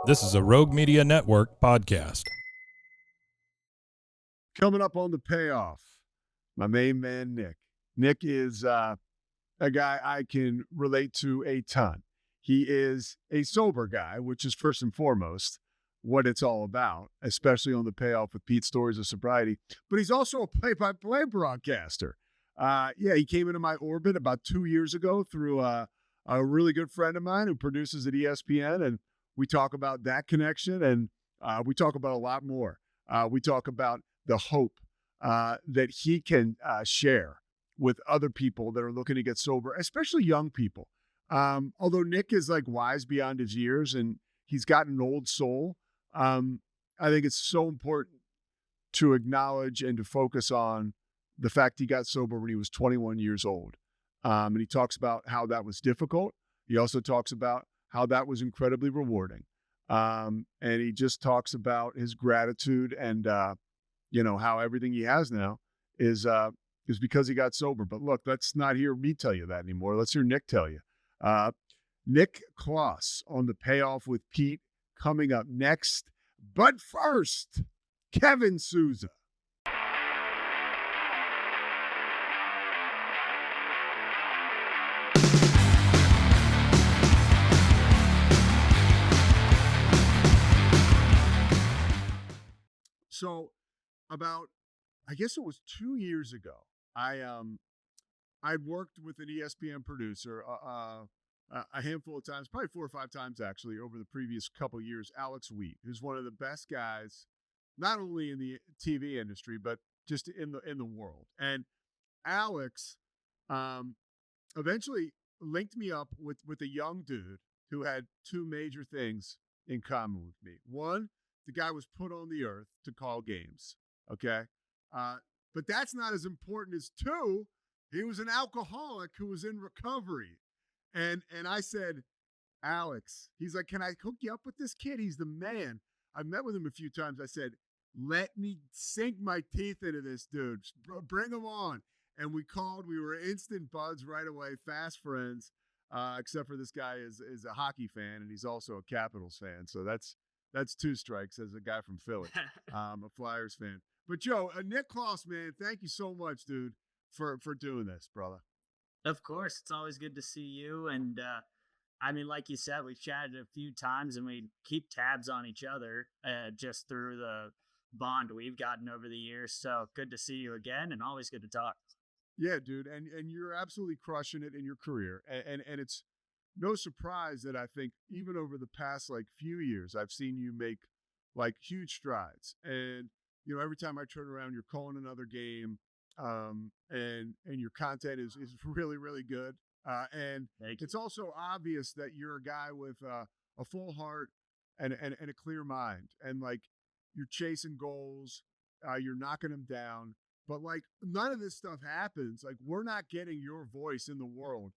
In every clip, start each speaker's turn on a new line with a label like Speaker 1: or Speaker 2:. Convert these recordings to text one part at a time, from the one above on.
Speaker 1: This is a Rogue Media Network podcast.
Speaker 2: Coming up on the payoff, my main man, Nick. Nick is a guy I can relate to a ton. He is a sober guy, which is first and foremost what it's all about, especially on the payoff with Pete's Stories of Sobriety. But he's also a play-by-play broadcaster. He came into my orbit about 2 years ago through a really good friend of mine who produces at ESPN, and we talk about that connection, and we talk about a lot more. We talk about the hope that he can share with other people that are looking to get sober, especially young people. Although Nick is like wise beyond his years and he's got an old soul, I think it's so important to acknowledge and to focus on the fact he got sober when he was 21 years old. And he talks about how that was difficult. He also talks about how that was incredibly rewarding. And he just talks about his gratitude and, how everything he has now is because he got sober. But look, let's not hear me tell you that anymore. Let's hear Nick tell you. Nick Klos on the payoff with Pete coming up next. But first, Kevin Souza. So I guess it was 2 years ago, I'd worked with an ESPN producer a handful of times, probably 4 or 5 times actually, over the previous couple years, Alex Wheat, who's one of the best guys, not only in the TV industry, but just in the world. And Alex eventually linked me up with a young dude who had 2 major things in common with me. One, the guy was put on the earth to call games, okay? But that's not as important as 2, he was an alcoholic who was in recovery. And I said, Alex, he's like, can I hook you up with this kid? He's the man. I met with him a few times. I said, let me sink my teeth into this dude. Bring him on. And we were instant buds right away, fast friends, except for this guy is a hockey fan, and he's also a Capitals fan. So that's 2 strikes as a guy from Philly, a Flyers fan. But Joe, Nick Klos, man, thank you so much, dude, for doing this, brother.
Speaker 3: Of course, it's always good to see you. And like you said, we've chatted a few times and we keep tabs on each other just through the bond we've gotten over the years. So good to see you again and always good to talk.
Speaker 2: Yeah, dude. And you're absolutely crushing it in your career. And it's no surprise that I think even over the past few years, I've seen you make huge strides. And, every time I turn around, you're calling another game. And your content is really, really good. And it's also obvious that you're a guy with a full heart and a clear mind. And you're chasing goals, you're knocking them down. But none of this stuff happens. We're not getting your voice in the world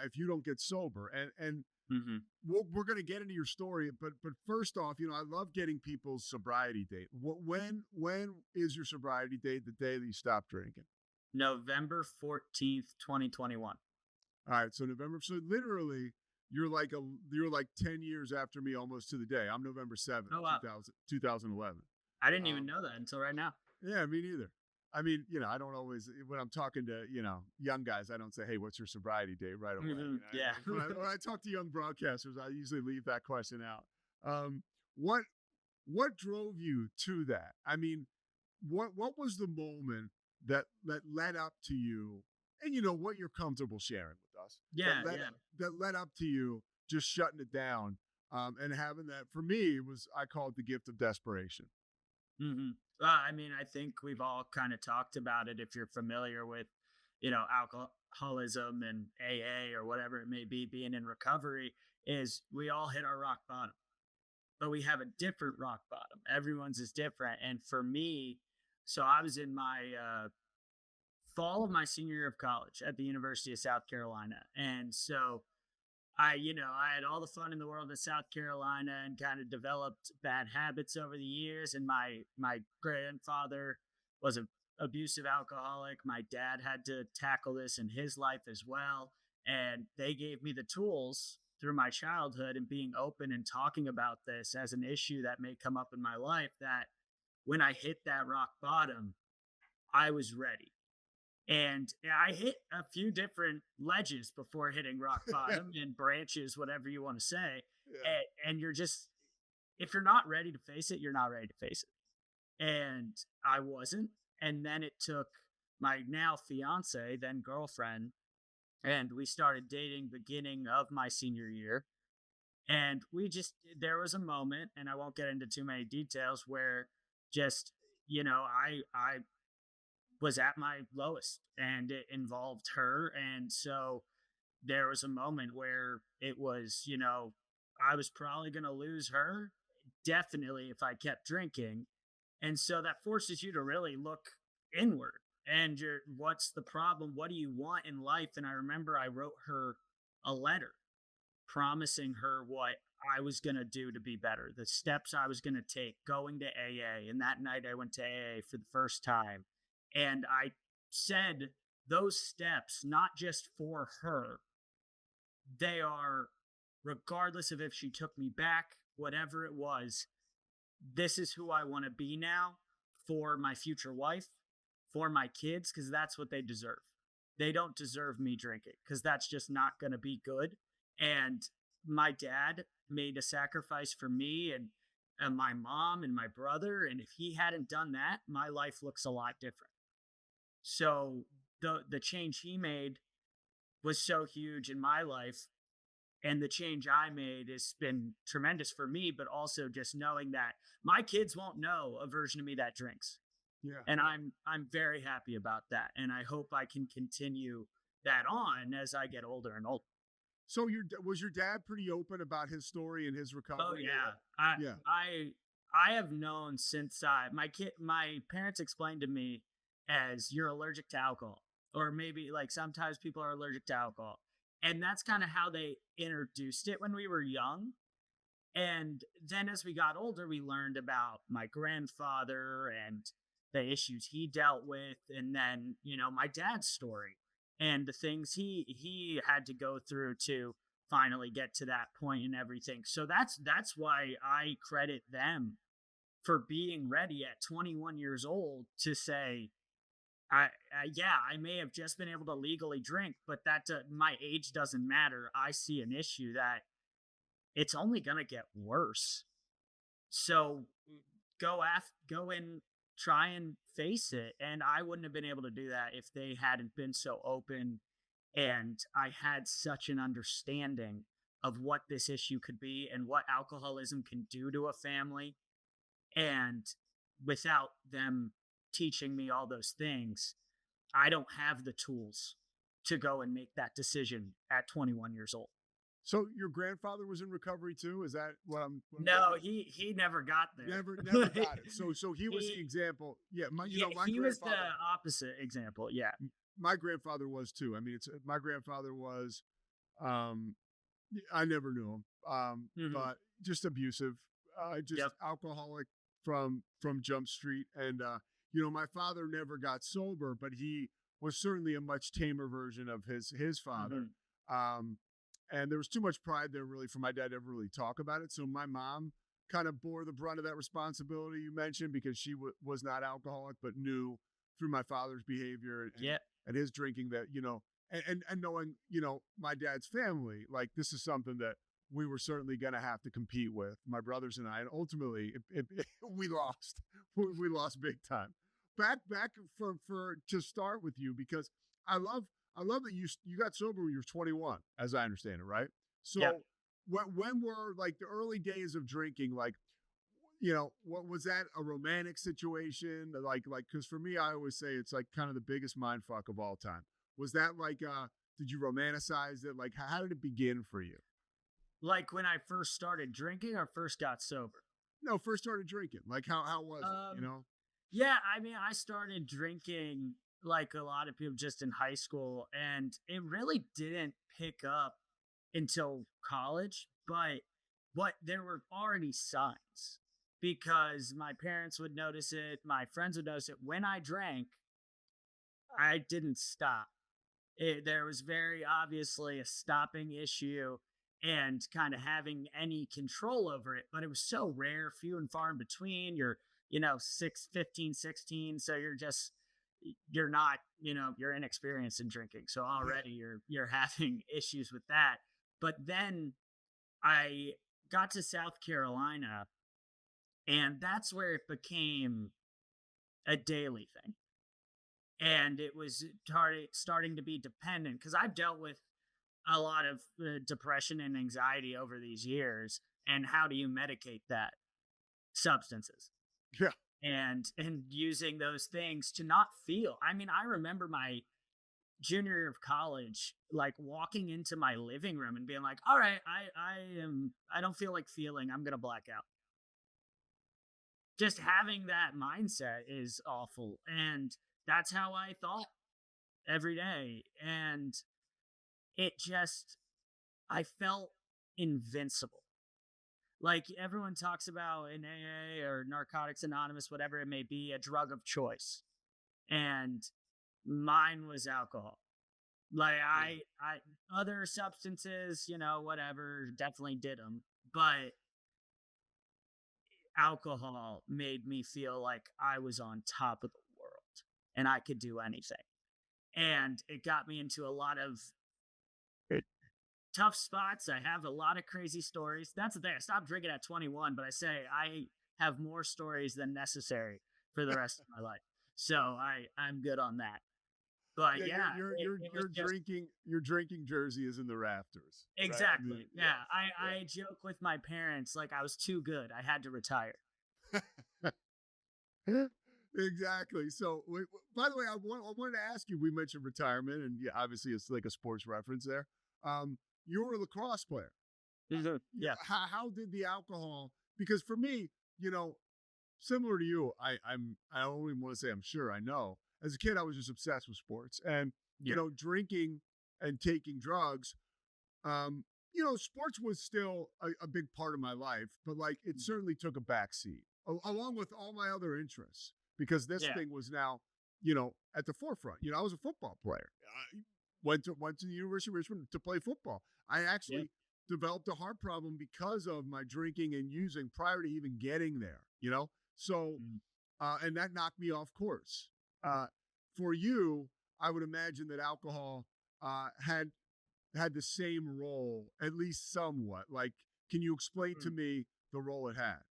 Speaker 2: if you don't get sober. And
Speaker 3: Mm-hmm.
Speaker 2: we're going to get into your story, but first off, I love getting people's sobriety date. When is your sobriety date? The day that you stop drinking?
Speaker 3: November 14th, 2021.
Speaker 2: All right, so November. So literally, you're like 10 years after me, almost to the day. I'm November 7th,
Speaker 3: Oh, wow.
Speaker 2: 2011.
Speaker 3: I didn't even know that until right now.
Speaker 2: Yeah, me neither. I mean, I don't always, when I'm talking to, young guys, I don't say, hey, what's your sobriety date right away?
Speaker 3: Mm-hmm. Yeah.
Speaker 2: When I talk to young broadcasters, I usually leave that question out. What drove you to that? I mean, what was the moment that led up to you, and what you're comfortable sharing with us?
Speaker 3: Yeah.
Speaker 2: That led up to you just shutting it down, and having that. For me, I call it the gift of desperation.
Speaker 3: Mm-hmm. I think we've all kind of talked about it. If you're familiar with, alcoholism and AA or whatever it may be, being in recovery, is we all hit our rock bottom, but we have a different rock bottom. Everyone's is different. And for me, so I was in my fall of my senior year of college at the University of South Carolina. And so I had all the fun in the world in South Carolina and kind of developed bad habits over the years. And my grandfather was an abusive alcoholic. My dad had to tackle this in his life as well. And they gave me the tools through my childhood and being open and talking about this as an issue that may come up in my life, that when I hit that rock bottom, I was ready. And I hit a few different ledges before hitting rock bottom and branches, whatever you want to say.
Speaker 2: Yeah.
Speaker 3: And you're just, if you're not ready to face it, you're not ready to face it. And I wasn't. And then it took my now fiance, then girlfriend, and we started dating beginning of my senior year. And there was a moment, and I won't get into too many details, where just, I was at my lowest and it involved her. And so there was a moment where it was, I was probably going to lose her, definitely, if I kept drinking. And so that forces you to really look inward, and what's the problem? What do you want in life? And I remember I wrote her a letter promising her what I was going to do to be better, the steps I was going to take, going to AA. And that night I went to AA for the first time. And I said those steps, not just for her, they are, regardless of if she took me back, whatever it was, this is who I want to be now for my future wife, for my kids, because that's what they deserve. They don't deserve me drinking, because that's just not going to be good. And my dad made a sacrifice for me and my mom and my brother. And if he hadn't done that, my life looks a lot different. So the change he made was so huge in my life. And the change I made has been tremendous for me, but also just knowing that my kids won't know a version of me that drinks.
Speaker 2: Yeah.
Speaker 3: And I'm very happy about that. And I hope I can continue that on as I get older and older.
Speaker 2: So was your dad pretty open about his story and his recovery?
Speaker 3: Oh yeah. I have known since my parents explained to me as, you're allergic to alcohol, or maybe like sometimes people are allergic to alcohol. And that's kind of how they introduced it when we were young. And then as we got older, we learned about my grandfather and the issues he dealt with. And then, my dad's story and the things he had to go through to finally get to that point and everything. So that's why I credit them for being ready at 21 years old to say, I may have just been able to legally drink, but my age doesn't matter. I see an issue that it's only going to get worse. So go and try and face it. And I wouldn't have been able to do that if they hadn't been so open. And I had such an understanding of what this issue could be and what alcoholism can do to a family. And without them teaching me all those things, I don't have the tools to go and make that decision at 21 years old.
Speaker 2: So your grandfather was in recovery too? Is that what I'm?
Speaker 3: No, he never got there.
Speaker 2: Never got it. So he was the example. Yeah,
Speaker 3: he was the opposite example. Yeah,
Speaker 2: my grandfather was too. I mean, my grandfather was. I never knew him, but just abusive, alcoholic from Jump Street, and my father never got sober, but he was certainly a much tamer version of his father. And there was too much pride there really for my dad to ever really talk about it. So my mom kind of bore the brunt of that responsibility you mentioned, because she was not alcoholic, but knew through my father's behavior and his drinking that, and knowing, my dad's family, like this is something that we were certainly going to have to compete with, my brothers and I. And ultimately we lost, we lost big time. Back for to start with you, because I love that you got sober when you were 21, as I understand it, right? So when were like the early days of drinking, like, what was that, a romantic situation? Like, cause for me, I always say it's like kind of the biggest mind fuck of all time. Was that like, did you romanticize it? Like, how did it begin for you?
Speaker 3: Like when I first started drinking or first got sober?
Speaker 2: No, first started drinking. Like how was it,
Speaker 3: Yeah, I mean, I started drinking like a lot of people just in high school, and it really didn't pick up until college, but there were already signs, because my parents would notice it, my friends would notice it. When I drank, I didn't stop. There was very obviously a stopping issue, and kind of having any control over it. But it was so rare, few and far in between. You're, 15, 16. So you're not, you're inexperienced in drinking. So
Speaker 2: Yeah.
Speaker 3: already you're having issues with that. But then I got to South Carolina, and that's where it became a daily thing. And it was starting to be dependent because I've dealt with a lot of depression and anxiety over these years. And how do you medicate that? Substances.
Speaker 2: Yeah.
Speaker 3: And using those things to not feel. I mean, I remember my junior year of college, like walking into my living room and being like, all right, I don't feel like feeling, I'm gonna black out. Just having that mindset is awful. And that's how I thought every day. And it just, I felt invincible. Like everyone talks about in AA or Narcotics Anonymous, whatever it may be, a drug of choice. And mine was alcohol. Like
Speaker 2: Yeah.
Speaker 3: I other substances, whatever, definitely did them, but alcohol made me feel like I was on top of the world and I could do anything. And it got me into a lot of tough spots. I have a lot of crazy stories. That's the thing. I stopped drinking at 21, but I say I have more stories than necessary for the rest of my life. So I'm good on that. But
Speaker 2: Yeah,
Speaker 3: yeah,
Speaker 2: your
Speaker 3: it,
Speaker 2: your
Speaker 3: it was
Speaker 2: your
Speaker 3: just
Speaker 2: drinking jersey is in the rafters, right? I mean,
Speaker 3: exactly. Yeah.
Speaker 2: yeah,
Speaker 3: I joke with my parents like I was too good. I had to retire.
Speaker 2: yeah. Exactly. So, by the way, I wanted to ask you. We mentioned retirement, and yeah, obviously it's like a sports reference there. You were a lacrosse player.
Speaker 3: Mhm.
Speaker 2: Yeah,
Speaker 3: Yeah.
Speaker 2: how did the alcohol? Because for me, you know, similar to you, I don't even want to say I'm sure I know. As a kid, I was just obsessed with sports, and
Speaker 3: Yeah.
Speaker 2: drinking and taking drugs. Um, sports was still a big part of my life, but like it
Speaker 3: Mhm.
Speaker 2: certainly took a backseat along with all my other interests because this
Speaker 3: Yeah.
Speaker 2: thing was now, at the forefront. I was a football player. I went to the University of Richmond to play football. I
Speaker 3: Yeah.
Speaker 2: actually developed a heart problem because of my drinking and using prior to even getting there. So
Speaker 3: Mm.
Speaker 2: and that knocked me off course. Uh, for you, I would imagine that alcohol had the same role, at least somewhat. Like, can you explain to
Speaker 3: Mm.
Speaker 2: me the role it had?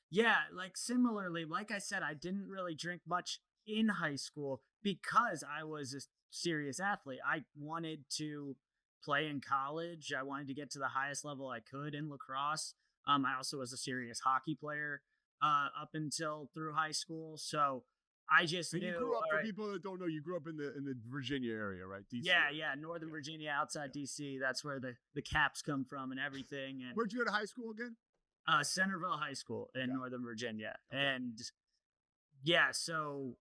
Speaker 3: Yeah, like similarly, like I said, I didn't really drink much in high school because I was a serious athlete. I wanted to play in college. I wanted to get to the highest level I could in lacrosse. I also was a serious hockey player up until through high school. So I just
Speaker 2: And you
Speaker 3: knew,
Speaker 2: grew up,
Speaker 3: all
Speaker 2: for
Speaker 3: right,
Speaker 2: people that don't know, you grew up in the Virginia area, right? DC
Speaker 3: yeah,
Speaker 2: area.
Speaker 3: yeah, Northern
Speaker 2: Yeah,
Speaker 3: Virginia, outside
Speaker 2: yeah.
Speaker 3: DC. That's where the caps come from and everything. And
Speaker 2: Where'd you go to high school again?
Speaker 3: Centerville High School in
Speaker 2: Okay.
Speaker 3: Northern Virginia.
Speaker 2: Okay.
Speaker 3: And yeah, so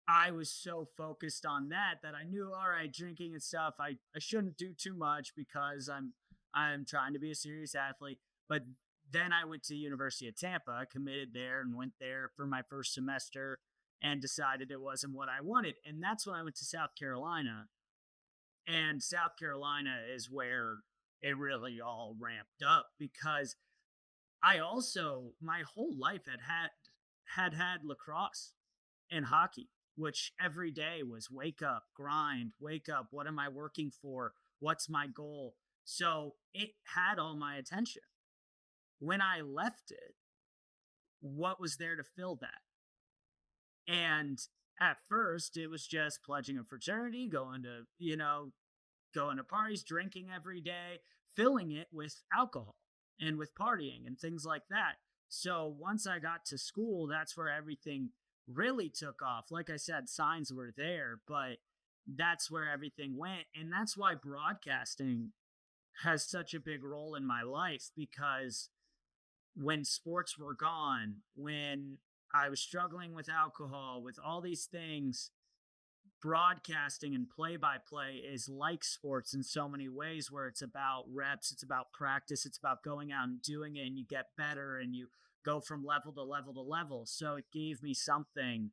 Speaker 3: I was so focused on that I knew, all right, drinking and stuff, I shouldn't do too much because I'm trying to be a serious athlete. But then I went to University of Tampa, committed there and went there for my first semester and decided it wasn't what I wanted. And that's when I went to South Carolina. And South Carolina is where it really all ramped up because I also my whole life had lacrosse and hockey, which every day was wake up, grind, wake up. What am I working for? What's my goal? So it had all my attention. When I left it, what was there to fill that? And at first, it was just pledging a fraternity, going to parties, drinking every day, filling it with alcohol and with partying and things like that. So once I got to school, that's where everything really took off. Like I said, signs were there, but that's where everything went. And that's why broadcasting has such a big role in my life because when sports were gone, when I was struggling with alcohol, with all these things, broadcasting and play by play is like sports in so many ways where it's about reps, it's about practice, it's about going out and doing it and you get better and you go from level to level to level. So it gave me something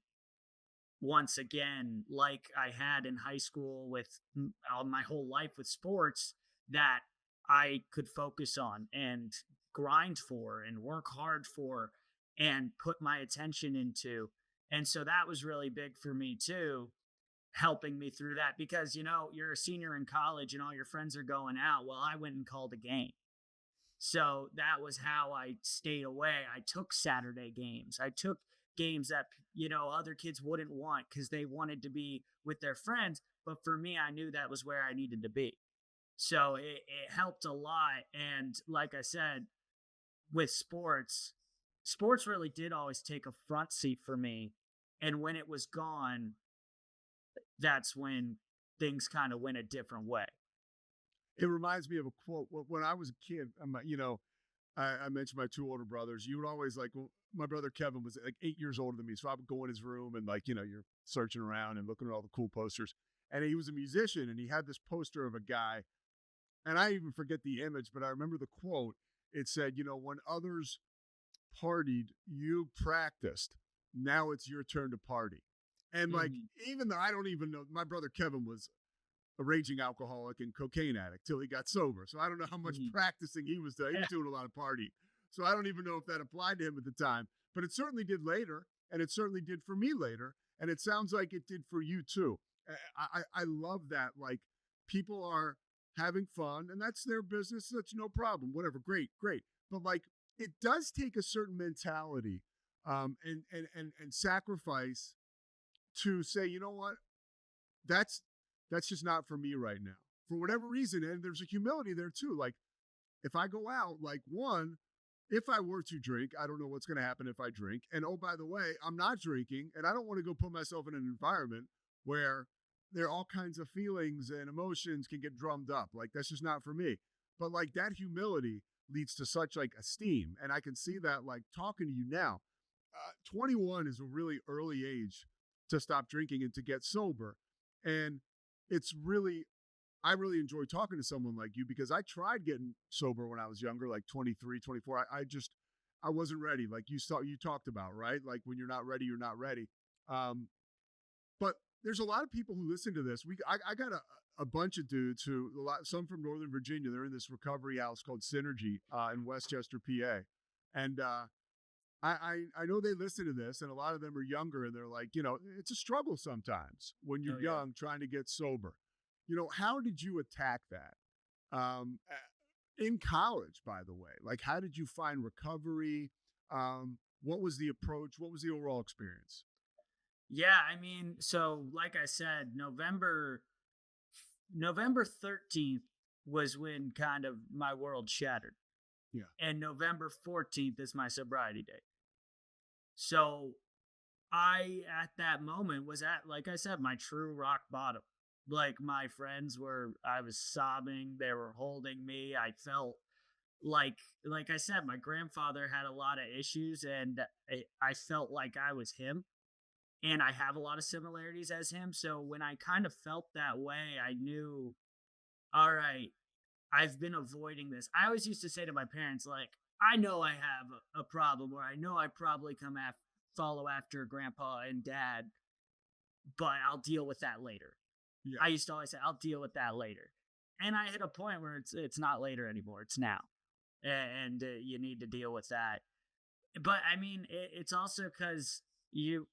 Speaker 3: once again like I had in high school with all my whole life with sports that I could focus on and grind for and work hard for and put my attention into. And so that was really big for me too, helping me through that because, you're a senior in college and all your friends are going out. Well, I went and called a game. So that was how I stayed away. I took Saturday games. I took games that, other kids wouldn't want because they wanted to be with their friends. But for me, I knew that was where I needed to be. So it helped a lot. And like I said, with sports really did always take a front seat for me. And when it was gone, that's when things kind of went a different way.
Speaker 2: It reminds me of a quote. When I was a kid, I mentioned my two older brothers. You would always my brother Kevin was like 8 years older than me. So I would go in his room and you're searching around and looking at all the cool posters. And he was a musician and he had this poster of a guy. And I even forget the image, but I remember the quote. It said, when others partied, you practiced. Now it's your turn to party. And even though I don't even know, my brother Kevin was a raging alcoholic and cocaine addict till he got sober. So I don't know how much practicing he was doing. He was doing a lot of partying. So I don't even know if that applied to him at the time, but it certainly did later. And it certainly did for me later. And it sounds like it did for you too. I love that. Like people are having fun and that's their business. That's no problem. Whatever. Great. But it does take a certain mentality and sacrifice to say, you know what, that's just not for me right now for whatever reason. And there's a humility there too. Like if I go out, if I were to drink, I don't know what's going to happen if I drink. And oh, by the way, I'm not drinking and I don't want to go put myself in an environment where there are all kinds of feelings and emotions can get drummed up. Like that's just not for me. But that humility leads to such esteem. And I can see that talking to you now, 21 is a really early age to stop drinking and to get sober. And I really enjoy talking to someone like you because I tried getting sober when I was younger, 23, 24. I wasn't ready. Like you talked about, right? Like when you're not ready, you're not ready. But there's a lot of people who listen to this. I got a bunch of dudes some from Northern Virginia. They're in this recovery house called Synergy in Westchester, PA. And I know they listen to this and a lot of them are younger and they're like, it's a struggle sometimes when you're young trying to get sober. How did you attack that? In college, by the way, how did you find recovery? What was the approach? What was the overall experience?
Speaker 3: Yeah, I mean, so like I said, November 13th was when kind of my world shattered.
Speaker 2: Yeah.
Speaker 3: And November 14th is my sobriety date. So I, at that moment, was at, like I said, my true rock bottom. Like my friends I was sobbing. They were holding me. I felt like I said, my grandfather had a lot of issues and I felt like I was him. And I have a lot of similarities as him. So when I kind of felt that way, I knew, all right, I've been avoiding this. I always used to say to my parents, I know I have a problem, or I know I probably follow after grandpa and dad, but I'll deal with that later. Yeah. I used to always say, I'll deal with that later. And I hit a point where it's not later anymore. It's now. And you need to deal with that. But I mean, it's also because you're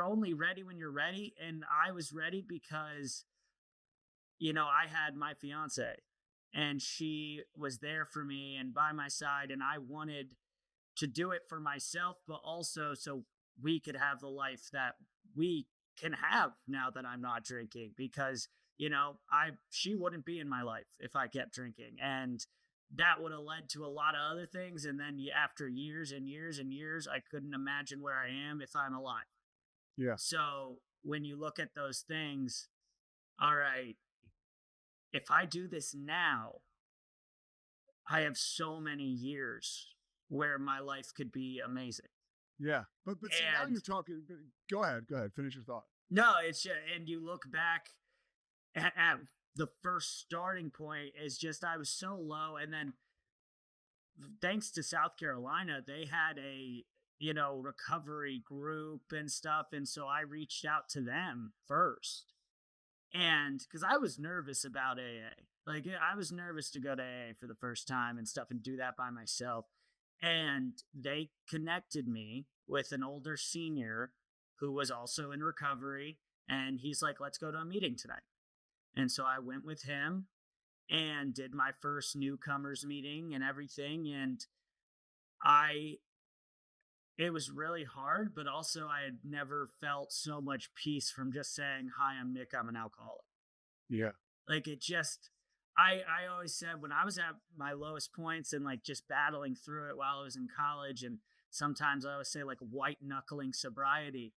Speaker 3: only ready when you're ready. And I was ready because, I had my fiance and she was there for me and by my side. And I wanted to do it for myself, but also so we could have the life that we can have now that I'm not drinking because, she wouldn't be in my life if I kept drinking. And that would have led to a lot of other things. And then after years and years and years, I couldn't imagine where I am if I'm alive.
Speaker 2: Yeah.
Speaker 3: So when you look at those things, all right, if I do this now, I have so many years where my life could be amazing.
Speaker 2: Yeah. But see, now you're talking, go ahead, finish your thought.
Speaker 3: No, it's just, and you look back at the first starting point is just, I was so low. And then thanks to South Carolina, they had a, recovery group and stuff. And so I reached out to them first. And because I was nervous about AA. Like I was nervous to go to AA for the first time and stuff and do that by myself. And they connected me with an older senior who was also in recovery. And he's like, let's go to a meeting tonight. And so I went with him and did my first newcomers meeting and everything. And I, it was really hard, but also I had never felt so much peace from just saying, hi, I'm Nick, I'm an alcoholic.
Speaker 2: Yeah.
Speaker 3: Like it just, I always said when I was at my lowest points and like just battling through it while I was in college, and sometimes I always say like white knuckling sobriety,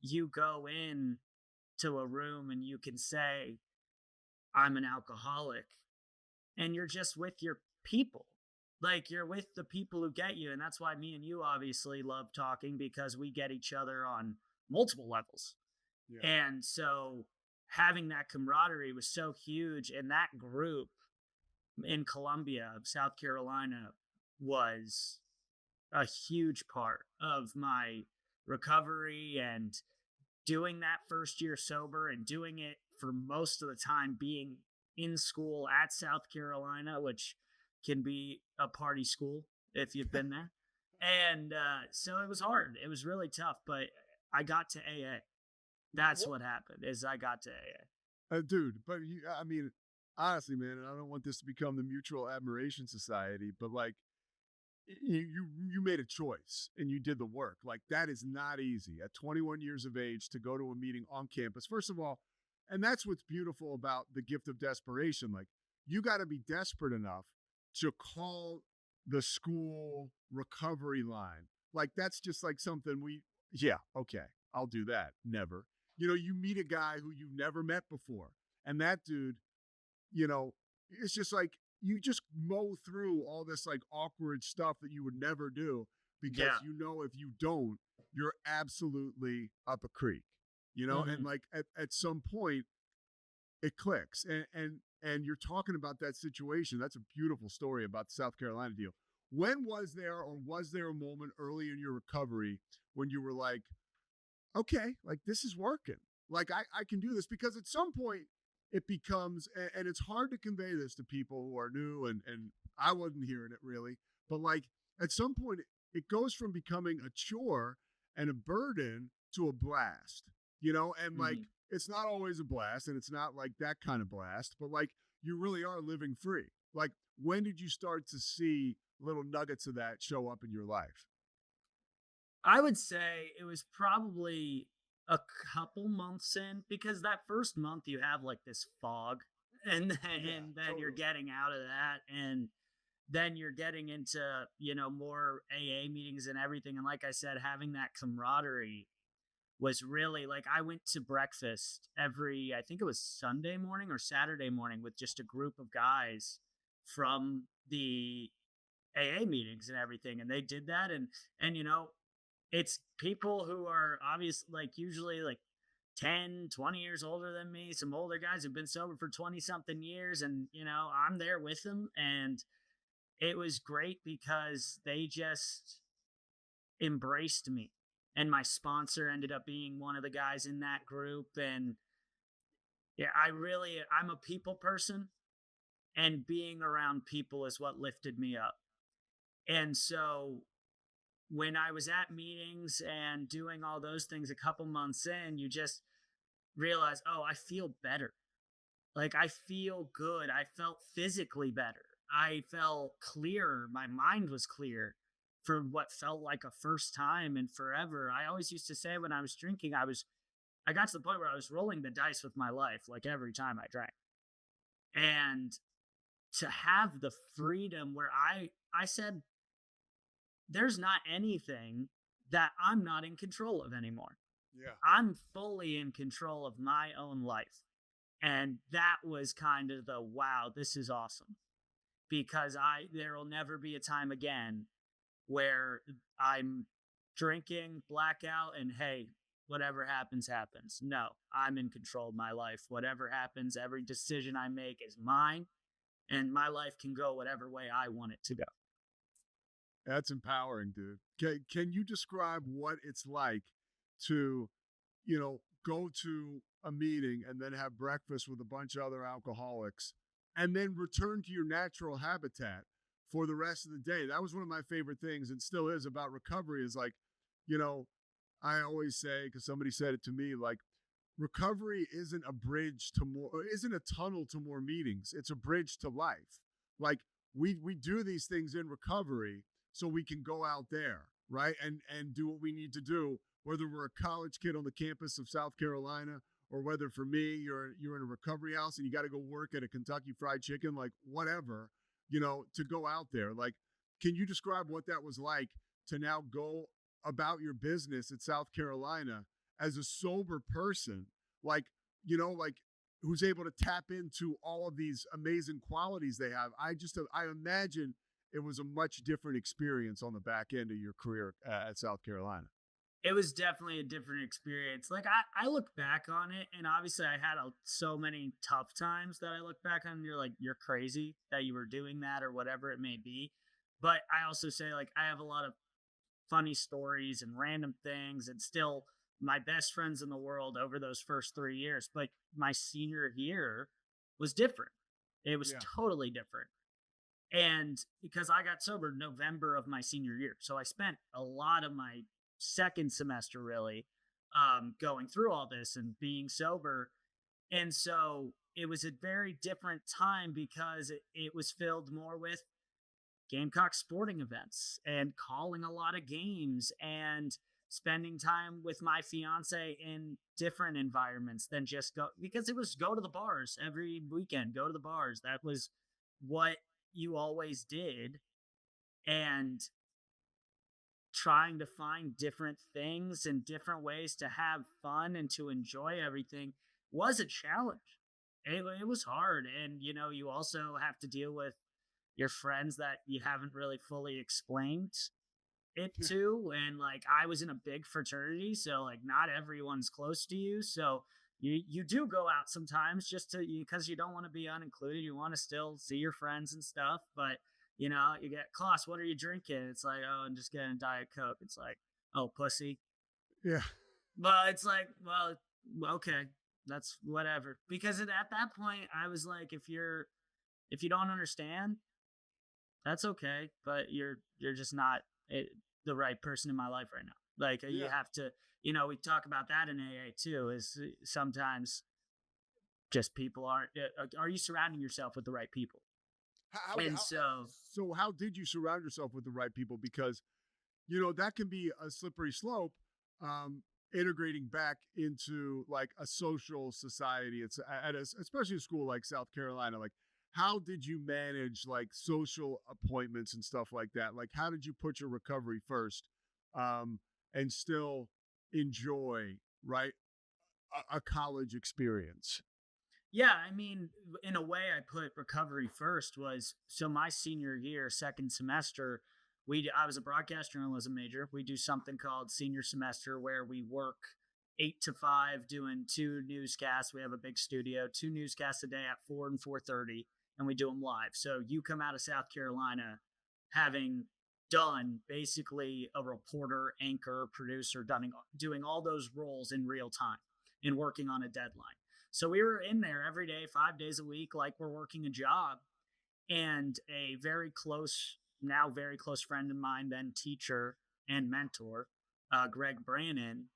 Speaker 3: you go in to a room and you can say, I'm an alcoholic, and you're just with your people. Like you're with the people who get you. And that's why me and you obviously love talking, because we get each other on multiple levels.
Speaker 2: Yeah.
Speaker 3: And so having that camaraderie was so huge. And that group in Columbia, South Carolina, was a huge part of my recovery, and doing that first year sober and doing it for most of the time being in school at South Carolina, which can be a party school if you've been there. And so it was hard. It was really tough, but I got to AA. That's what happened is I got to AA.
Speaker 2: Dude, but I mean, honestly, man, and I don't want this to become the Mutual Admiration Society, but like, you made a choice and you did the work. Like that is not easy at 21 years of age to go to a meeting on campus. First of all, and that's what's beautiful about the gift of desperation. Like you got to be desperate enough to call the school recovery line. Like that's just like something yeah, okay, I'll do that. Never. You meet a guy who you've never met before, and that dude, you know, it's just like you just mow through all this like awkward stuff that you would never do because if you don't, you're absolutely up a creek, and like at some point it clicks. And you're talking about that situation. That's a beautiful story about the South Carolina deal. When was there a moment early in your recovery when you were like, okay, like this is working. Like I can do this, because at some point it becomes, and it's hard to convey this to people who are new, and I wasn't hearing it really, but like at some point it goes from becoming a chore and a burden to a blast, and like it's not always a blast, and it's not like that kind of blast, but like you really are living free. Like when did you start to see little nuggets of that show up in your life?
Speaker 3: I would say it was probably a couple months in, because that first month you have like this fog, and then you're getting out of that, and then you're getting into more AA meetings and everything. And like I said, having that camaraderie was really like, I went to breakfast every, I think it was Sunday morning or Saturday morning, with just a group of guys from the AA meetings and everything, and they did that. And it's people who are obviously like usually like 10, 20 years older than me, some older guys who've been sober for 20 something years. And, I'm there with them. And it was great because they just embraced me. And my sponsor ended up being one of the guys in that group. And yeah, I'm a people person, and being around people is what lifted me up. And so when I was at meetings and doing all those things a couple months in, you just realize, oh, I feel better. Like I feel good. I felt physically better. I felt clearer. My mind was clear for what felt like a first time in forever. I always used to say when I was drinking, I got to the point where I was rolling the dice with my life, like every time I drank. And to have the freedom where I said, there's not anything that I'm not in control of anymore.
Speaker 2: Yeah.
Speaker 3: I'm fully in control of my own life. And that was kind of the wow, this is awesome. Because there will never be a time again where I'm drinking, blackout, and hey, whatever happens, happens. No, I'm in control of my life. Whatever happens, every decision I make is mine, and my life can go whatever way I want it to go.
Speaker 2: That's empowering, dude. Can you describe what it's like to, go to a meeting and then have breakfast with a bunch of other alcoholics and then return to your natural habitat for the rest of the day. That was one of my favorite things, and still is, about recovery, is like, you know, I always say, because somebody said it to me, like, recovery isn't a bridge to more, isn't a tunnel to more meetings. It's a bridge to life. Like, we do these things in recovery so we can go out there, right? And do what we need to do, whether we're a college kid on the campus of South Carolina, or whether, for me, you're in a recovery house and you got to go work at a Kentucky Fried Chicken, like, whatever, to go out there. Like, can you describe what that was like to now go about your business at South Carolina as a sober person, like, like, who's able to tap into all of these amazing qualities they have? I imagine it was a much different experience on the back end of your career at South Carolina.
Speaker 3: It was definitely a different experience. Like, I look back on it, and obviously I had so many tough times that I look back on, and you're like, you're crazy that you were doing that, or whatever it may be. But I also say, like, I have a lot of funny stories and random things, and still my best friends in the world over those first 3 years. But my senior year was different. It was
Speaker 2: Yeah.
Speaker 3: totally different. And because I got sober November of my senior year, so I spent a lot of my second semester really going through all this and being sober. And so it was a very different time, because it was filled more with Gamecock sporting events and calling a lot of games and spending time with my fiance in different environments than just because it was go to the bars every weekend, go to the bars. That was what you always did. And trying to find different things and different ways to have fun and to enjoy everything was a challenge. It was hard. And, you also have to deal with your friends that you haven't really fully explained it to. And, like, I was in a big fraternity, so, like, not everyone's close to you. So you do go out sometimes just because you don't want to be unincluded. You want to still see your friends and stuff. But, you get, Klos, what are you drinking? It's like, oh, I'm just getting a Diet Coke. It's like, oh, pussy.
Speaker 2: Yeah.
Speaker 3: But it's like, well, okay, that's whatever. Because at that point, I was like, if you don't understand, that's okay, but you're just not the right person in my life right now. Like, you
Speaker 2: Yeah.
Speaker 3: have to, we talk about that in AA too, is sometimes just people aren't, are you surrounding yourself with the right people? And
Speaker 2: So how did you surround yourself with the right people? Because, that can be a slippery slope, integrating back into, like, a social society. It's especially a school like South Carolina. Like, how did you manage, like, social appointments and stuff like that? Like, how did you put your recovery first, and still enjoy, right, a college experience?
Speaker 3: yeah, I mean, in a way, I put recovery first. Was so my senior year, second semester, I was a broadcast journalism major. We do something called senior semester, where we work 8 to 5 doing 2 newscasts. We have a big studio, 2 newscasts a day at 4 and 4:30, and we do them live. So you come out of South Carolina having done basically a reporter, anchor, producer, doing all those roles in real time and working on a deadline. So we were in there every day, 5 days a week, like we're working a job. And a now very close friend of mine, then teacher and mentor, Greg Brannon,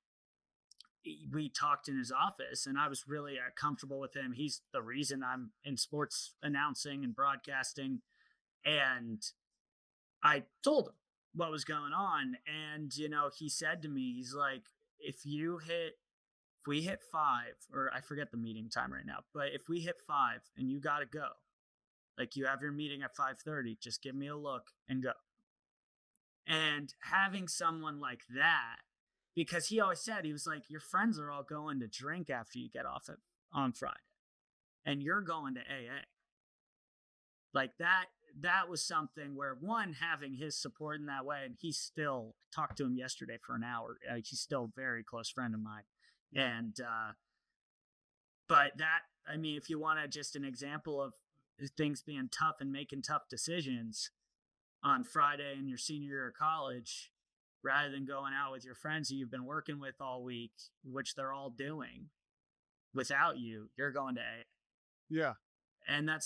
Speaker 3: we talked in his office, and I was really comfortable with him. He's the reason I'm in sports announcing and broadcasting. And I told him what was going on. And, he said to me, he's like, if we hit 5, or I forget the meeting time right now, but if we hit 5 and you got to go, like, you have your meeting at 5:30, just give me a look and go. And having someone like that, because he always said, he was like, your friends are all going to drink after you get off on Friday, and you're going to AA. Like, that was something where, one, having his support in that way, and he still talked to him yesterday for an hour. He's still a very close friend of mine. And, but that, I mean, if you want just an example of things being tough and making tough decisions on Friday in your senior year of college, rather than going out with your friends who you've been working with all week, which they're all doing without you, you're going to AA.
Speaker 2: Yeah.
Speaker 3: And that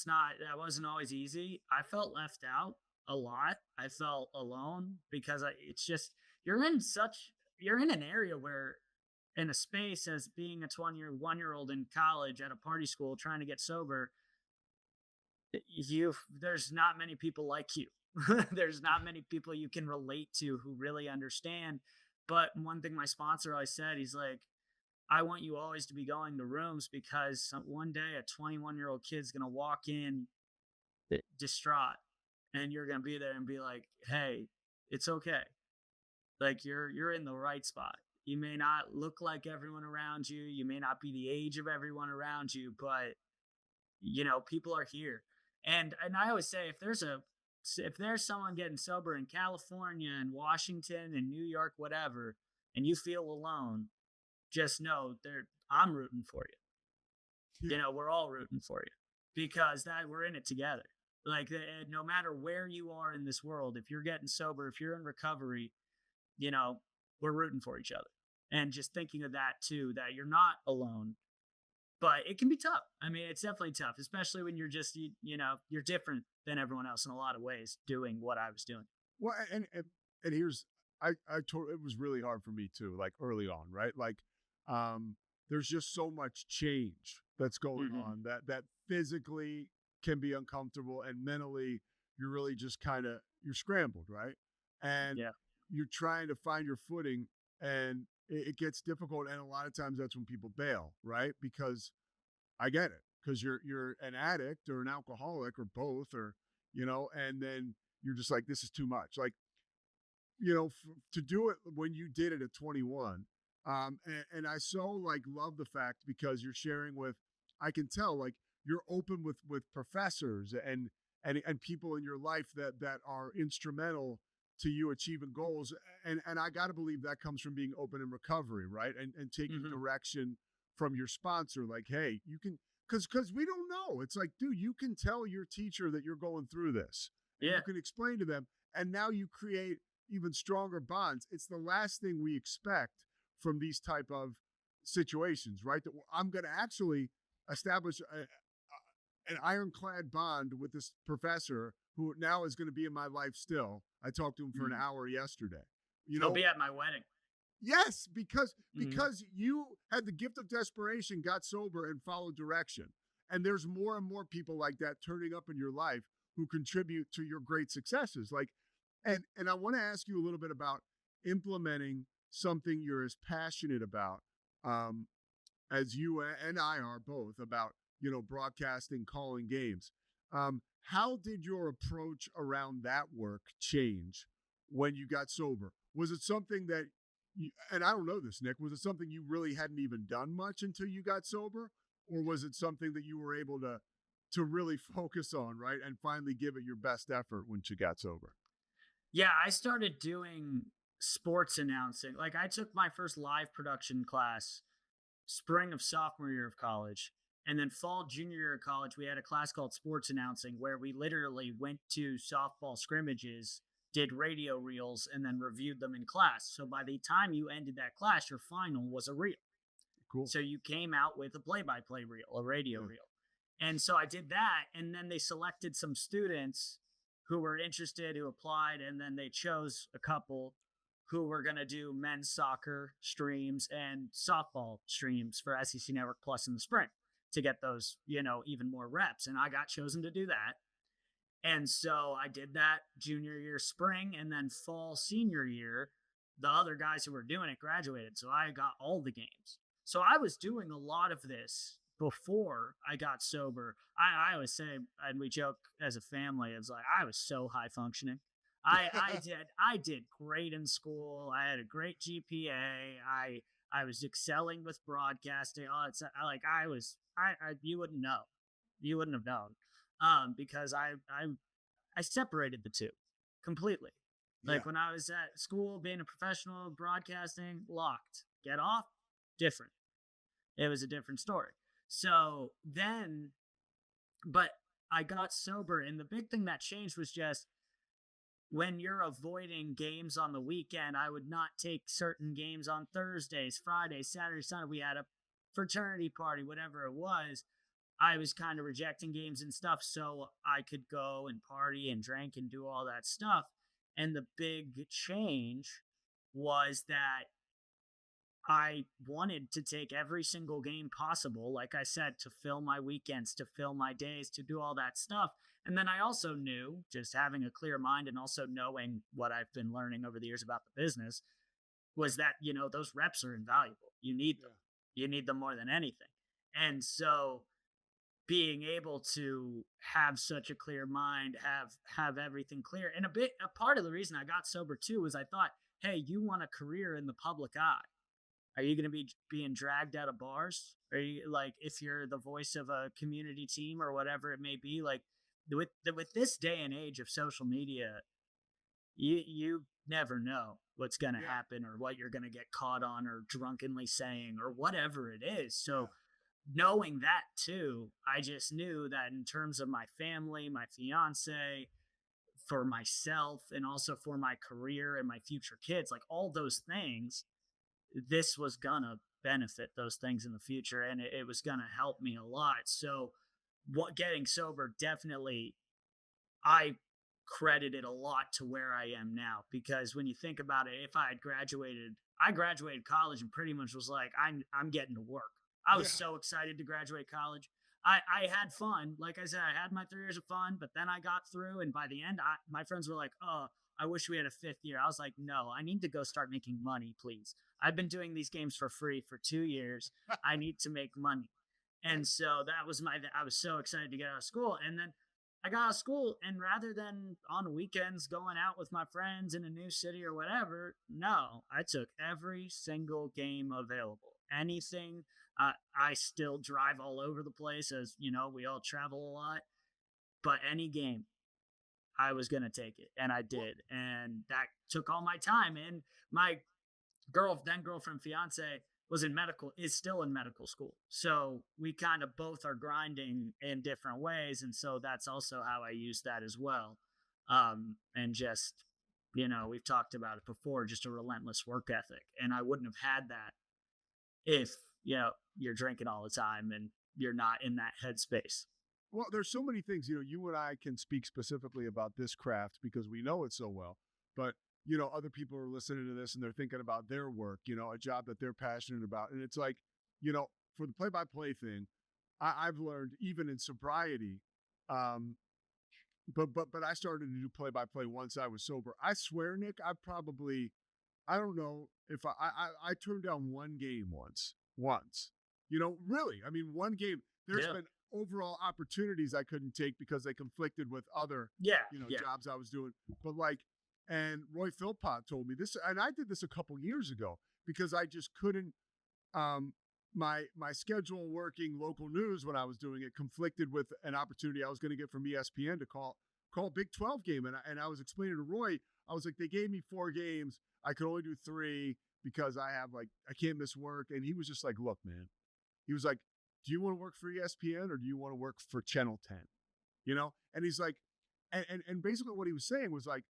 Speaker 3: wasn't always easy. I felt left out a lot. I felt alone because it's just, you're in such, you're in an area where, in a space as being a 21-year-old in college at a party school trying to get sober, there's not many people like you. There's not many people you can relate to who really understand. But one thing my sponsor always said, he's like, I want you always to be going to rooms because one day a 21-year-old kid's going to walk in distraught and you're going to be there and be like, hey, it's okay. Like you're in the right spot. You may not look like everyone around you. You may not be the age of everyone around you, but people are here. And I always say, if there's someone getting sober in California and Washington and New York, whatever, and you feel alone, just know I'm rooting for you. We're all rooting for you because we're in it together. Like no matter where you are in this world, if you're getting sober, if you're in recovery, we're rooting for each other. And just thinking of that too, that you're not alone, but it can be tough. I mean, it's definitely tough, especially when you're just, you're different than everyone else in a lot of ways doing what I was doing.
Speaker 2: Well, and here's, I told, it was really hard for me too, like early on, right? Like, there's just so much change that's going on that physically can be uncomfortable, and mentally you're really just you're scrambled, right? And you're trying to find your footing, and it gets difficult. And a lot of times that's when people bail, right? Because I get it, because you're an addict or an alcoholic or both, or, and then you're just like, this is too much. Like, to do it when you did it at 21. And I so love the fact, because you're sharing with, I can tell, like, you're open with professors and people in your life that are instrumental to you achieving goals. And I got to believe that comes from being open in recovery, right? And taking direction from your sponsor. Like, hey, you can, because we don't know. It's like, dude, you can tell your teacher that you're going through this. Yeah. You can explain to them. And now you create even stronger bonds. It's the last thing we expect from these type of situations, right? That I'm going to actually establish an ironclad bond with this professor who now is going to be in my life still. I talked to him for an hour yesterday.
Speaker 3: He'll be at my wedding.
Speaker 2: Yes, because you had the gift of desperation, got sober, and followed direction. And there's more and more people like that turning up in your life who contribute to your great successes. Like, and I want to ask you a little bit about implementing something you're as passionate about, as you and I are both, about, broadcasting, calling games. How did your approach around that work change when you got sober? Was it something that and I don't know this, Nick, was it something you really hadn't even done much until you got sober? Or was it something that you were able to really focus on, right? And finally give it your best effort once you got sober?
Speaker 3: Yeah, I started doing sports announcing. Like, I took my first live production class spring of sophomore year of college. And then fall junior year of college, we had a class called sports announcing, where we literally went to softball scrimmages, did radio reels, and then reviewed them in class. So by the time you ended that class, your final was a reel.
Speaker 2: Cool.
Speaker 3: So you came out with a play-by-play reel, a radio reel. And so I did that, and then they selected some students who were interested, who applied, and then they chose a couple who were going to do men's soccer streams and softball streams for SEC Network Plus in the spring to get those, even more reps. And I got chosen to do that. And so I did that junior year spring, and then fall senior year, the other guys who were doing it graduated. So I got all the games. So I was doing a lot of this before I got sober. I always say, and we joke as a family, it's like, I was so high functioning. I did great in school. I had a great GPA. I was excelling with broadcasting. You wouldn't know. You wouldn't have known. Because I separated the two completely. Like, when I was at school, being a professional, broadcasting, locked. Get off, different. It was a different story. So then, but I got sober, and the big thing that changed was just, when you're avoiding games on the weekend, I would not take certain games on Thursdays, Fridays, Saturdays, Sunday. We had a fraternity party, whatever it was. I was kind of rejecting games and stuff so I could go and party and drink and do all that stuff. And the big change was that I wanted to take every single game possible, like I said, to fill my weekends, to fill my days, to do all that stuff. And then I also knew, just having a clear mind and also knowing what I've been learning over the years about the business, was that, those reps are invaluable. You need them. You need them more than anything. And so being able to have such a clear mind, have everything clear. And a part of the reason I got sober too was I thought, hey, you want a career in the public eye. Are you going to be being dragged out of bars? Are you, like, if you're the voice of a community team or whatever it may be, like with this day and age of social media, you never know what's going to happen or what you're going to get caught on or drunkenly saying or whatever it is. So knowing that too, I just knew that in terms of my family, my fiance, for myself, and also for my career and my future kids, like all those things, this was gonna benefit those things in the future, and it was gonna help me a lot. So what getting sober definitely, I credit it a lot to where I am now, because when you think about it, if I graduated college and pretty much was like, I'm getting to work. I was so excited to graduate college. I had fun. Like I said, I had my 3 years of fun, but then I got through, and by the end, my friends were like, "Oh, I wish we had a fifth year." I was like, "No, I need to go start making money, please. I've been doing these games for free for 2 years. I need to make money." And so that was I was so excited to get out of school. And then I got out of school, and rather than on weekends going out with my friends in a new city or whatever, no, I took every single game available. Anything. I still drive all over the place, as you know, we all travel a lot, but any game, I was going to take it. And I did. And that took all my time. And my girlfriend, fiance, is still in medical school. So we kind of both are grinding in different ways. And so that's also how I use that as well. And just, we've talked about it before, just a relentless work ethic. And I wouldn't have had that if, you're drinking all the time and you're not in that headspace.
Speaker 2: Well, there's so many things, you and I can speak specifically about this craft because we know it so well. But, other people are listening to this and they're thinking about their work, a job that they're passionate about. And it's like, for the play-by-play thing, I've learned even in sobriety, um, but I started to do play-by-play once I was sober. I swear, Nick, I don't know if I turned down one game once, really. I mean, one game. There's been overall opportunities I couldn't take because they conflicted with other, jobs I was doing. But and Roy Philpott told me this, and I did this a couple years ago because I just couldn't. My schedule working local news when I was doing it conflicted with an opportunity I was going to get from ESPN to call Big 12 game, and I was explaining to Roy, I was like, they gave me 4 games, I could only do 3 because I can't miss work, and he was just like, look, man, he was like, do you want to work for ESPN or do you want to work for Channel 10? And he's like, and basically what he was saying was like,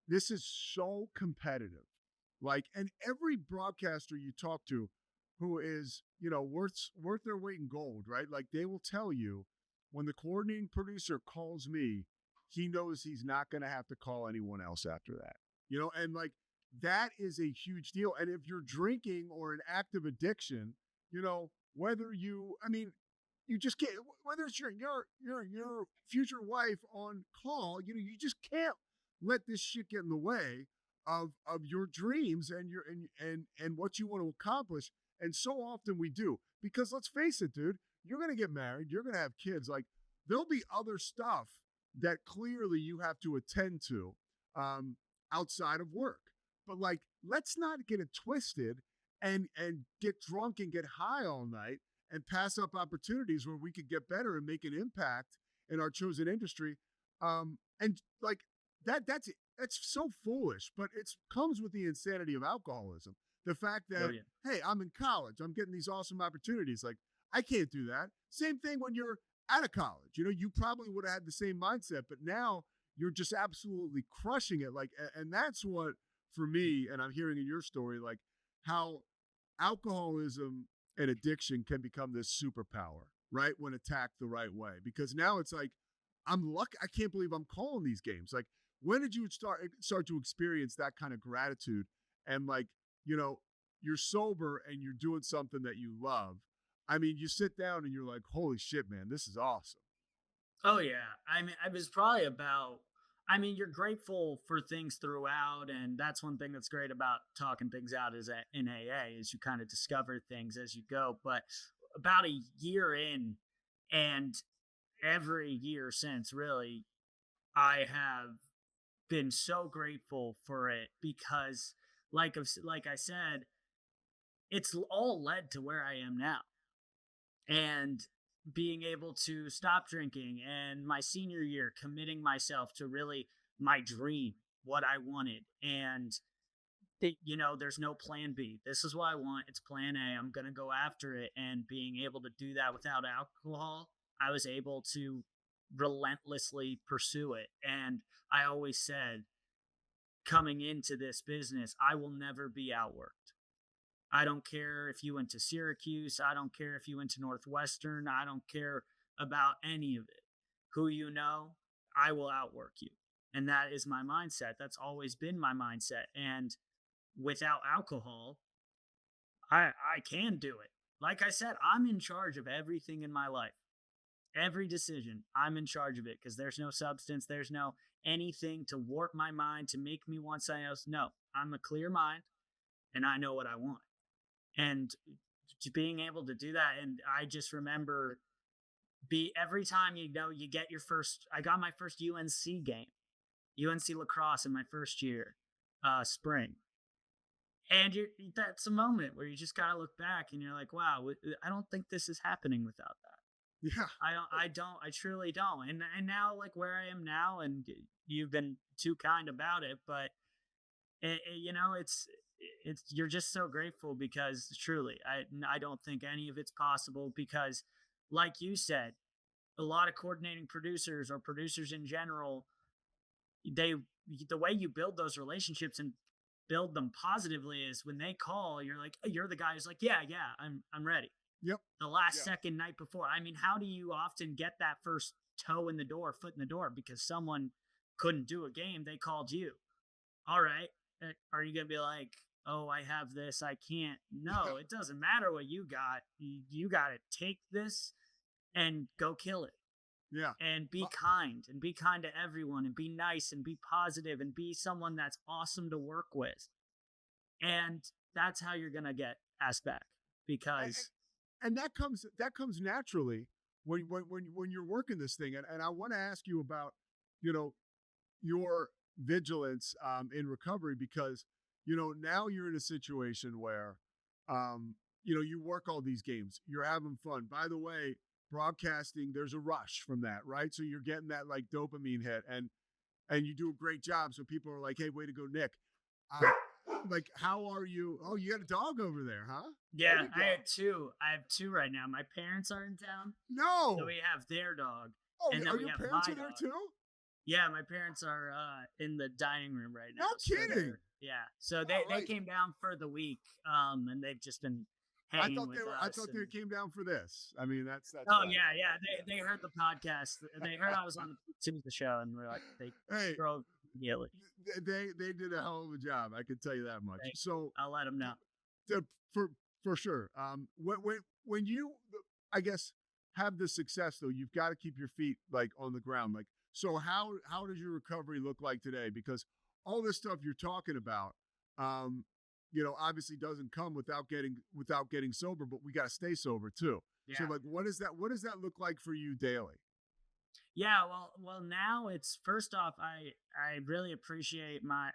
Speaker 2: this is so competitive. And every broadcaster you talk to who is, worth their weight in gold, right? Like they will tell you when the coordinating producer calls me, he knows he's not going to have to call anyone else after that, and that is a huge deal. And if you're drinking or an active addiction, whether you just can't, whether it's your future wife on call, you just can't let this shit get in the way of your dreams and and what you want to accomplish. And so often we do, because let's face it, dude, you're going to get married, you're going to have kids. Like there'll be other stuff that clearly you have to attend to outside of work. But let's not get it twisted and get drunk and get high all night and pass up opportunities where we could get better and make an impact in our chosen industry. And that's so foolish, but it comes with the insanity of alcoholism. The fact that, hey, I'm in college, I'm getting these awesome opportunities. Like I can't do that. Same thing when you're out of college. You probably would have had the same mindset, but now you're just absolutely crushing it. And that's what, for me, and I'm hearing in your story, how alcoholism and addiction can become this superpower, right? When attacked the right way. Because now it's like, I'm lucky. I can't believe I'm calling these games. Like, when did you start to experience that kind of gratitude? And like, you know, you're sober and you're doing something that you love. I mean, you sit down and you're like, holy shit, man, this is awesome.
Speaker 3: Oh yeah. I mean, I was probably about. I mean, you're grateful for things throughout, and that's one thing that's great about talking things out is at in AA is you kind of discover things as you go. But about a year in, and every year since, really, I have been so grateful for it because, like I said, it's all led to where I am now. And being able to stop drinking and my senior year committing myself to really my dream, what I wanted. And there's no plan B. This is what I want. It's plan A. I'm going to go after it. And being able to do that without alcohol, I was able to relentlessly pursue it. And I always said, coming into this business, I will never be outworked. I don't care if you went to Syracuse. I don't care if you went to Northwestern. I don't care about any of it. Who you know, I will outwork you. And that is my mindset. That's always been my mindset. And without alcohol, I can do it. Like I said, I'm in charge of everything in my life. Every decision, I'm in charge of it because there's no substance, there's no anything to warp my mind to make me want something else. No, I'm a clear mind and I know what I want. And being able to do that, and I just remember every time you get your first. I got my first UNC game, UNC lacrosse in my first year, spring, and that's a moment where you just gotta look back and you're like, wow, I don't think this is happening without that.
Speaker 2: Yeah.
Speaker 3: I truly don't. And now, like where I am now, and you've been too kind about it, but it's you're just so grateful because truly, I don't think any of it's possible because, like you said, a lot of coordinating producers or producers in general, they the way you build those relationships and build them positively is when they call, you're the guy who's like, yeah, I'm ready.
Speaker 2: Yep.
Speaker 3: The last
Speaker 2: Yeah.
Speaker 3: second night before. I mean, how do you often get that first toe in the door, foot in the door because someone couldn't do a game? They called you. All right. Are you going to be like, oh, I have this, I can't? No, it doesn't matter what you got. You got to take this and go kill it.
Speaker 2: Yeah.
Speaker 3: And be kind to everyone and be nice and be positive and be someone that's awesome to work with. And that's how you're going to get asked back because.
Speaker 2: And that comes naturally when you're working this thing. And I want to ask you about, your vigilance in recovery because, now you're in a situation where, you work all these games, you're having fun. By the way, broadcasting, there's a rush from that, right? So you're getting that like dopamine hit and you do a great job. So people are like, hey, way to go, Nick. Like, how are you? Oh, you got a dog over there, huh?
Speaker 3: Yeah, I have two. I have two right now. My parents are in town.
Speaker 2: No.
Speaker 3: So we have their dog.
Speaker 2: Oh,
Speaker 3: and then
Speaker 2: are
Speaker 3: we
Speaker 2: your
Speaker 3: have
Speaker 2: parents
Speaker 3: my
Speaker 2: are there
Speaker 3: dog.
Speaker 2: too?
Speaker 3: Yeah, my parents are in the dining room right now.
Speaker 2: No kidding.
Speaker 3: Yeah. So they came down for the week, and they've just been hanging with us.
Speaker 2: I thought they came down for this. I mean, that's.
Speaker 3: Oh right. Yeah. They heard the podcast. They heard I was on the show, and we're like, they drove immediately.
Speaker 2: They did a hell of a job. I can tell you that much. So
Speaker 3: I'll let them know.
Speaker 2: For sure. When you, I guess, have the success though, you've got to keep your feet like on the ground. Like, so how does your recovery look like today? Because all this stuff you're talking about, obviously doesn't come without getting sober, but we got to stay sober too. Yeah. So like, what does that look like for you daily?
Speaker 3: Yeah, well, now it's first off, I really appreciate my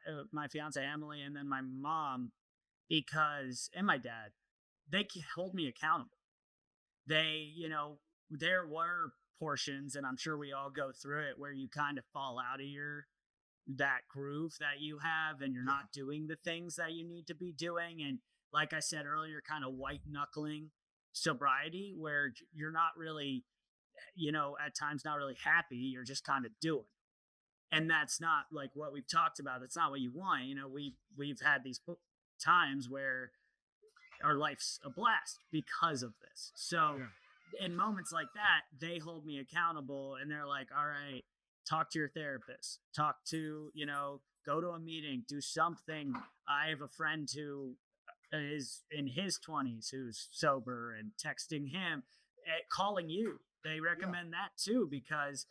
Speaker 3: fiance Emily and then my mom and my dad, they hold me accountable. They, there were portions, and I'm sure we all go through it, where you kind of fall out of that groove that you have, and you're not doing the things that you need to be doing. And like I said earlier, kind of white knuckling sobriety, where you're not really, at times not really happy. You're just kind of doing. And that's not like what we've talked about. That's not what you want. We've had these times where our life's a blast because of this. So in moments like that, they hold me accountable and they're like, all right, talk to your therapist, go to a meeting, do something. I have a friend who is in his 20s who's sober, and texting him, calling you. They recommend that too because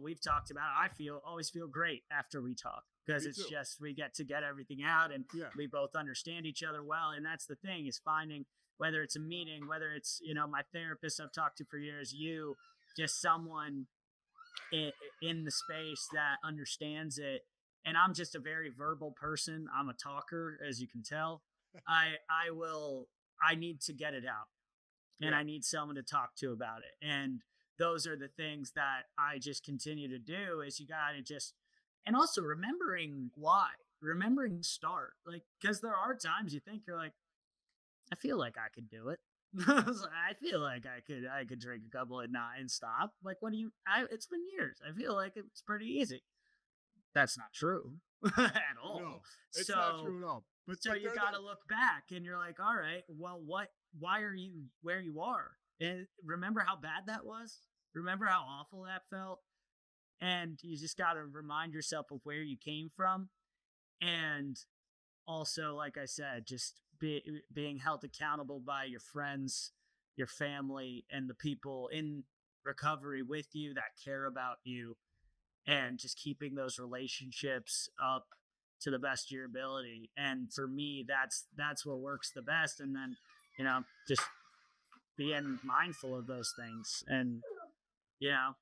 Speaker 3: we've talked about it. Always feel great after we talk because it's just we get to get everything out and we both understand each other well. And that's the thing, is finding, whether it's a meeting, whether it's my therapist I've talked to for years, just someone in the space that understands it. And I'm just a very verbal person. I'm a talker, as you can tell. I need to get it out, and I need someone to talk to about it. And those are the things that I just continue to do, is you got to just, and also remembering the start, like, because there are times you think you're like, I feel like I could do it. I feel like I could drink a couple at night and stop. Like, it's been years. I feel like it's pretty easy. That's not true at all.
Speaker 2: No, it's not true at all. But
Speaker 3: so you got to look back and you're like, all right, well, why are you where you are? And remember how bad that was? Remember how awful that felt? And you just got to remind yourself of where you came from. And also, like I said, just being held accountable by your friends, your family, and the people in recovery with you that care about you, and just keeping those relationships up to the best of your ability. And for me, that's what works the best. And then, just being mindful of those things. And,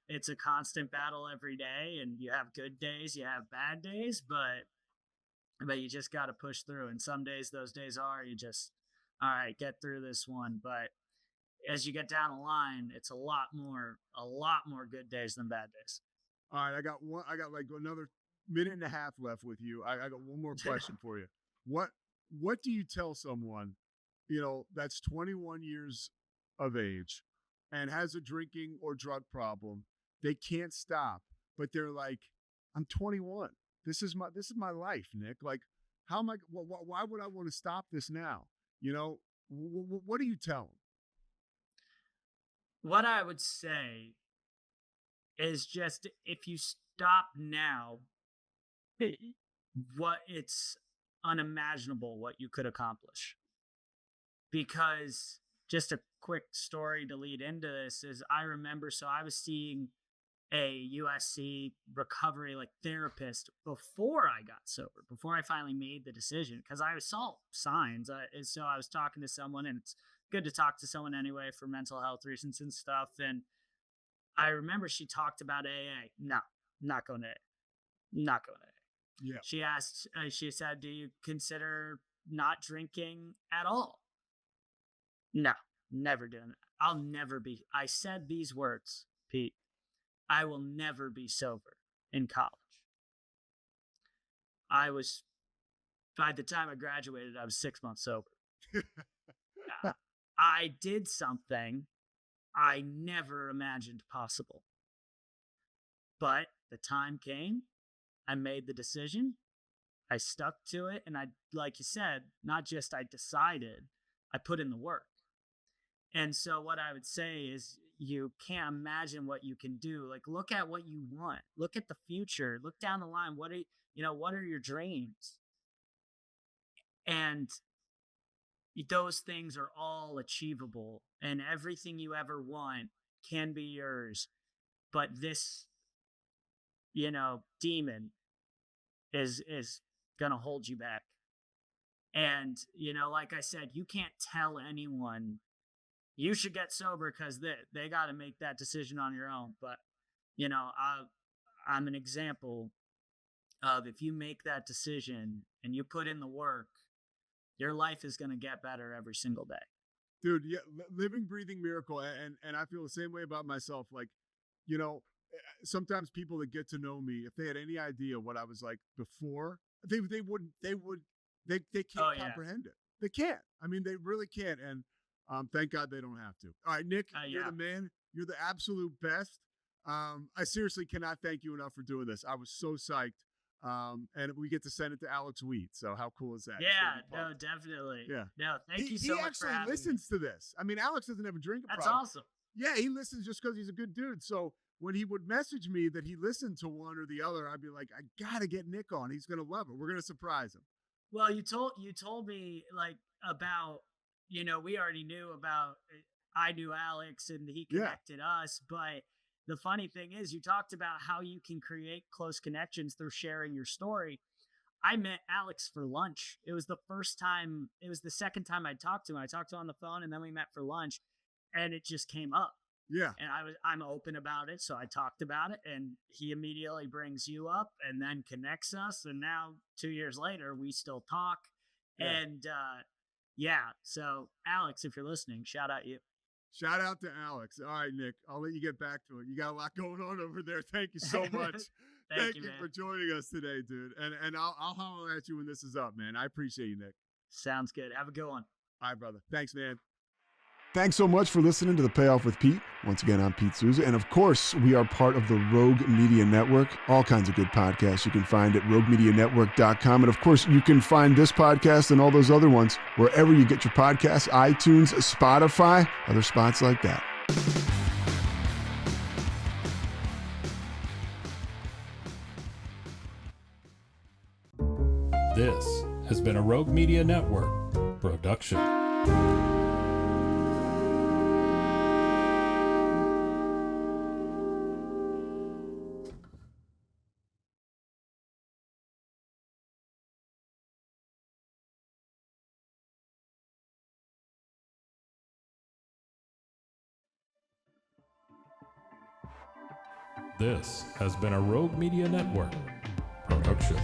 Speaker 3: it's a constant battle every day, and you have good days, you have bad days, but you just got to push through. And some days, those days you just, all right, get through this one. But as you get down the line, it's a lot more good days than bad days.
Speaker 2: All right, I got like another minute and a half left with you. I got one more question for you. What do you tell someone, that's 21 years of age and has a drinking or drug problem? They can't stop, but they're like, I'm 21. This is my life, Nick. Like, how am I? Why would I want to stop this now? What do you tell them?
Speaker 3: What I would say is just, if you stop now, it's unimaginable what you could accomplish. Because just a quick story to lead into this is, I remember, so I was seeing a USC recovery therapist before I got sober, before I finally made the decision, because I saw signs. So I was talking to someone, and it's good to talk to someone anyway for mental health reasons and stuff. And I remember she talked about AA. No, not going to AA. Not going to AA.
Speaker 2: Yeah.
Speaker 3: She said, do you consider not drinking at all? No, never doing it. I said these words, Pete. I will never be sober in college. By the time I graduated, I was 6 months sober. I did something I never imagined possible. But the time came, I made the decision, I stuck to it, and I, like you said, not just I decided, I put in the work. And so what I would say is, you can't imagine what you can do. Like, look at what you want. Look at the future. Look down the line. What are your dreams? And those things are all achievable, and everything you ever want can be yours. But this, demon is going to hold you back. And, like I said, you can't tell anyone you should get sober, because they got to make that decision on your own. But, I'm an example of, if you make that decision and you put in the work, your life is going to get better every single day.
Speaker 2: Dude, yeah, living, breathing miracle. And I feel the same way about myself. Like, sometimes people that get to know me, if they had any idea what I was like before, they can't comprehend it. They can't. I mean, they really can't. And thank God they don't have to. All right, Nick, you're the man. You're the absolute best. I seriously cannot thank you enough for doing this. I was so psyched. And we get to send it to Alex Wheat. So how cool is that?
Speaker 3: Yeah, no, definitely.
Speaker 2: Yeah.
Speaker 3: No, thank you so much for having me.
Speaker 2: He actually listens to this. I mean, Alex doesn't have a drinking problem.
Speaker 3: That's awesome.
Speaker 2: Yeah, he listens just because he's a good dude. So when he would message me that he listened to one or the other, I'd be like, I gotta get Nick on. He's gonna love it. We're gonna surprise him.
Speaker 3: Well, you told me like about, we already knew about, I knew Alex and he
Speaker 2: Yeah.
Speaker 3: connected us, but the funny thing is you talked about how you can create close connections through sharing your story. I met Alex for lunch. It was the second time I talked to him. I talked to him on the phone and then we met for lunch and it just came up.
Speaker 2: Yeah.
Speaker 3: And I'm open about it, so I talked about it, and he immediately brings you up, and then connects us, and now 2 years later we still talk,
Speaker 2: Yeah.
Speaker 3: and yeah. So Alex, if you're listening, shout out you.
Speaker 2: Shout out to Alex. All right, Nick, I'll let you get back to it. You got a lot going on over there. Thank you so much.
Speaker 3: Thank you,
Speaker 2: you
Speaker 3: man.
Speaker 2: for joining us today, dude. And I'll holler at you when this is up, man. I appreciate you, Nick.
Speaker 3: Sounds good. Have a good one.
Speaker 2: All right, brother. Thanks, man. Thanks so much for listening to The Payoff with Pete. Once again, I'm Pete Souza. And of course, we are part of the Rogue Media Network. All kinds of good podcasts you can find at roguemedianetwork.com. And of course, you can find this podcast and all those other ones wherever you get your podcasts, iTunes, Spotify, other spots like that.
Speaker 1: This has been a Rogue Media Network production. This has been a Rogue Media Network production.